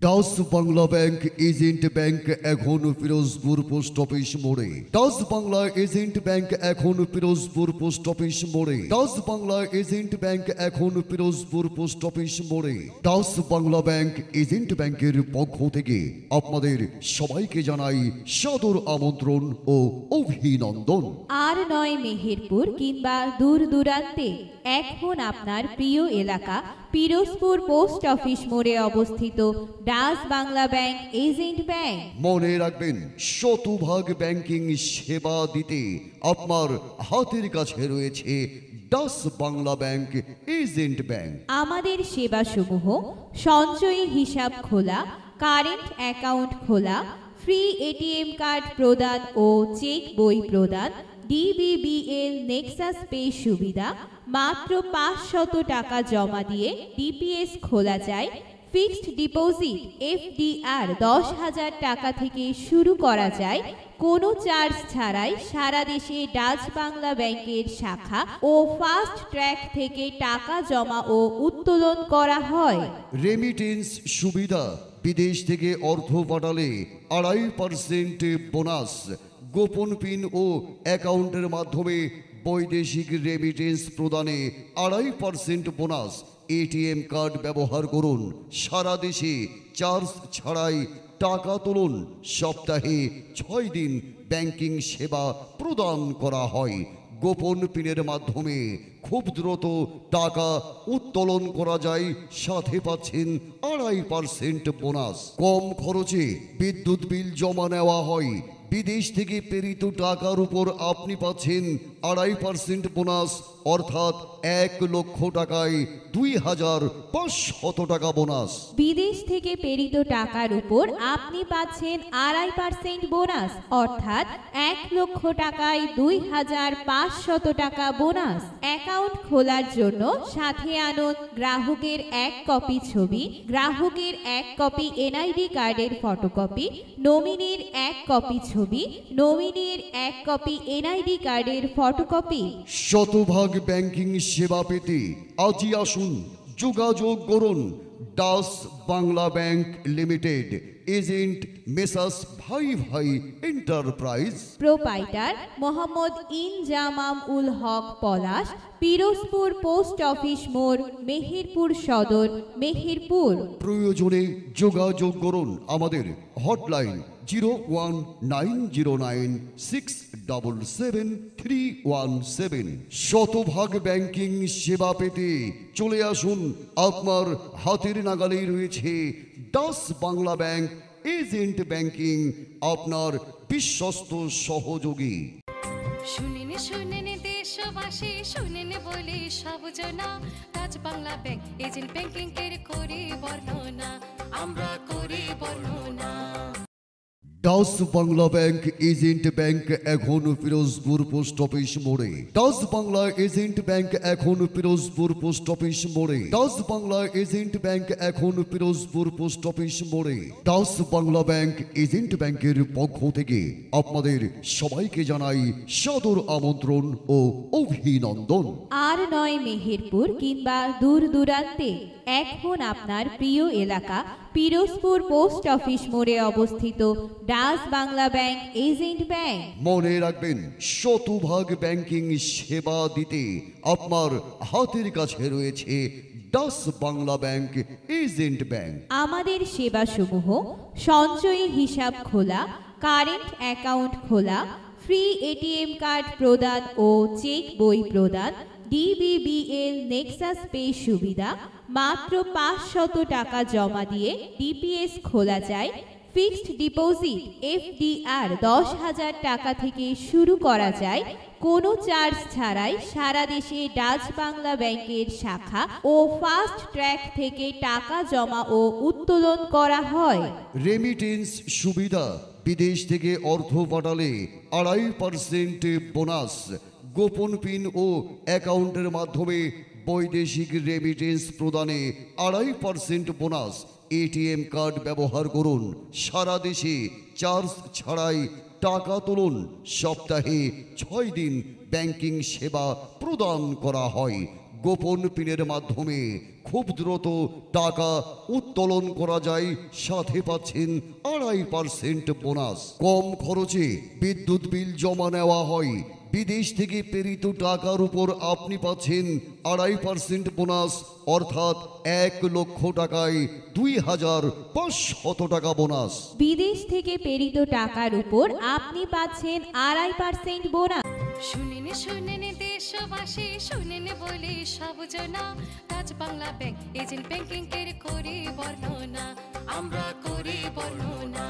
Dutch Bangla bank agent bank এখন Pirojpur post office মোড়ে। Dutch Bangla agent bank এখন পিরোজপুর পোস্ট অফিস মোড়ে। ডাচ বাংলা এজেন্ট ব্যাংক এখন পিরোজপুর পোস্ট অফিস মোড়ে। ডাচ বাংলা ব্যাংক এজেন্ট ব্যাংকের পক্ষ থেকে আপনাদের সবাইকে জানাই সাদর আমন্ত্রণ ও অভিনন্দন। আর নয় মেহেরপুর কিংবা দূর দূরান্তে, এখন আপনার প্রিয় এলাকা পিরোজপুর পোস্ট অফিস মোড়ে অবস্থিত Dutch Bangla bank agent bank. মনে রাখবেন, শতভাগ ব্যাংকিং সেবা দিতে আপনার হাতের কাছে রয়েছে Dutch Bangla bank agent bank. আমাদের সেবাসমূহ সঞ্চয়ী হিসাব খোলা, কারেন্ট অ্যাকাউন্ট খোলা, ফ্রি এটিএম কার্ড প্রদান ও চেক বই প্রদান, DBBL নেক্সাস পে সুবিধা, মাত্র 500 টাকা জমা দিয়ে DPS খোলা যায়। ফিক্সড ডিপোজিট FDR 10,000 টাকা থেকে শুরু করা যায় কোনো চার্জ ছাড়াই। সারা দেশে ডাচ বাংলা ব্যাংকের শাখা ও ফাস্ট ট্র্যাক থেকে টাকা জমা ও উত্তোলন করা হয়। রেমিটেন্স সুবিধা, বিদেশ থেকে অর্থ পাঠালে 2.5% বোনাস। গোপন পিন ও অ্যাকাউন্টের মাধ্যমে বৈদেশিক রেমিটেন্স প্রদানে 2.5% বোনাস। এটিএম কার্ড ব্যবহার করুন, সারা দেশে চার্জ ছাড়াই টাকা তুলুন। সপ্তাহে 6 দিন ব্যাংকিং সেবা প্রদান করা হয়। গোপন পিনের মাধ্যমে খুব দ্রুত টাকা উত্তোলন করা যায়, সাথে পাচ্ছেন 2.5% বোনাস। কম খরচে বিদ্যুৎ বিল জমা নেওয়া হয়। বিদেশ থেকে প্রেরিত টাকার উপর আপনি পাচ্ছেন 2.5% বোনাস, অর্থাৎ 1 লক্ষ টাকায় 2,500 টাকা বোনাস। বিদেশ থেকে প্রেরিত টাকার উপর আপনি পাচ্ছেন 2.5% বোনাস, অর্থাৎ 1 লক্ষ টাকায় 2,500 টাকা বোনাস। অ্যাকাউন্ট খোলার জন্য সাথে আনুন গ্রাহকের 1 কপি ছবি, গ্রাহকের 1 কপি NID কার্ডের ফটোকপি, নমিনির 1 কপি ছবি, নমিনির 1 কপি NID কার্ডের ফটোকপি। শতভাগ ব্যাংকিং সেবা পেতে আজই আসুন, যোগাযোগ করুন। Dutch Bangla bank limited, agent Messrs ভাই ভাই এন্টারপ্রাইজ। প্রোপাইটার মোহাম্মদ ইনজামাম উল হক পলাশ, পিরোজপুর পোস্ট অফিস মোড়, মেহেরপুর সদর, মেহেরপুর। প্রয়োজনে যোগাযোগ করুন আমাদের হটলাইন 01909677317। শতভাগ ব্যাংকিং সেবা পেতে চলে আসুন, আপনার হাতের নাগালেই রয়েছে Dutch Bangla bank agent banking, আপনার বিশ্বস্ত সহযোগী। শুনেন শুনেন দেশবাসী, শুনেন বলি সব জনা, Dutch Bangla bank agent banking এর করি বর্ণনা, আমরা করি বর্ণনা। Dutch Bangla bank agent bank এখন পিরোজপুর পোস্ট অফিস মোড়ে। ডাচ বাংলা এজেন্ট ব্যাংক এখন পিরোজপুর পোস্ট অফিস মোড়ে। ডাচ বাংলা এজেন্ট ব্যাংক এখন পিরোজপুর পোস্ট অফিস মোড়ে। ডাচ বাংলা ব্যাংক এজেন্ট ব্যাংকের পক্ষ থেকে আপনাদের সবাইকে জানাই সাদর আমন্ত্রণ ও অভিনন্দন। আর নয় মেহেরপুর কিংবা দূর দূরান্তে, এখন আপনার প্রিয় এলাকা পিরোজপুর পোস্ট অফিস মোড়ে অবস্থিত Dutch Bangla bank agent bank. মনে রাখবেন, শতভাগ ব্যাংকিং সেবা দিতে আপনার হাতের কাছে রয়েছে Dutch Bangla bank agent bank. আমাদের সেবাসমূহ সঞ্চয়ী হিসাব খোলা, কারেন্ট অ্যাকাউন্ট খোলা, ফ্রি এটিএম কার্ড প্রদান ও চেক বই প্রদান, DBBL নেক্সাস পে সুবিধা, মাত্র 500 টাকা জমা দিয়ে DPS খোলা যায়। ফিক্সড ডিপোজিট FDR 10,000 টাকা থেকে শুরু করা যায় কোনো চার্জ ছাড়াই। সারা দেশে ডাচ বাংলা ব্যাংকের শাখা ও ফাস্ট ট্র্যাক থেকে টাকা জমা ও উত্তোলন করা হয়। রেমিটেন্স সুবিধা, বিদেশ থেকে অর্থ পাঠালে 2.5% বোনাস। গোপন পিন ও অ্যাকাউন্টের মাধ্যমে বৈদেশিক রেমিটেন্স প্রদানে 2.5% বোনাস। এটিএম কার্ড ব্যবহার করুন, সারা দেশে চার্জ ছাড়াই টাকা তুলুন। সপ্তাহে 6 দিন ব্যাংকিং সেবা প্রদান করা হয়। গোপন পিনের মাধ্যমে খুব দ্রুত টাকা উত্তোলন করা যায়, সাথে পাচ্ছেন 2.5% বোনাস। কম খরচে বিদ্যুৎ বিল জমা নেওয়া হয়। বিদেশ থেকে প্রেরিত টাকার উপর আপনি পাচ্ছেন 2.5% বোনাস, অর্থাৎ 1 লক্ষ টাকায় 2,500 টাকা বোনাস। বিদেশ থেকে প্রেরিত টাকার উপর আপনি পাচ্ছেন 2.5% বোনাস। শুনেন দেশবাসী, শুনেন বলি সব জনা, তাজ বাংলা ব্যাংক এজেন্ট ব্যাংকিং এর করি বর্ণনা, আমরা করি বর্ণনা।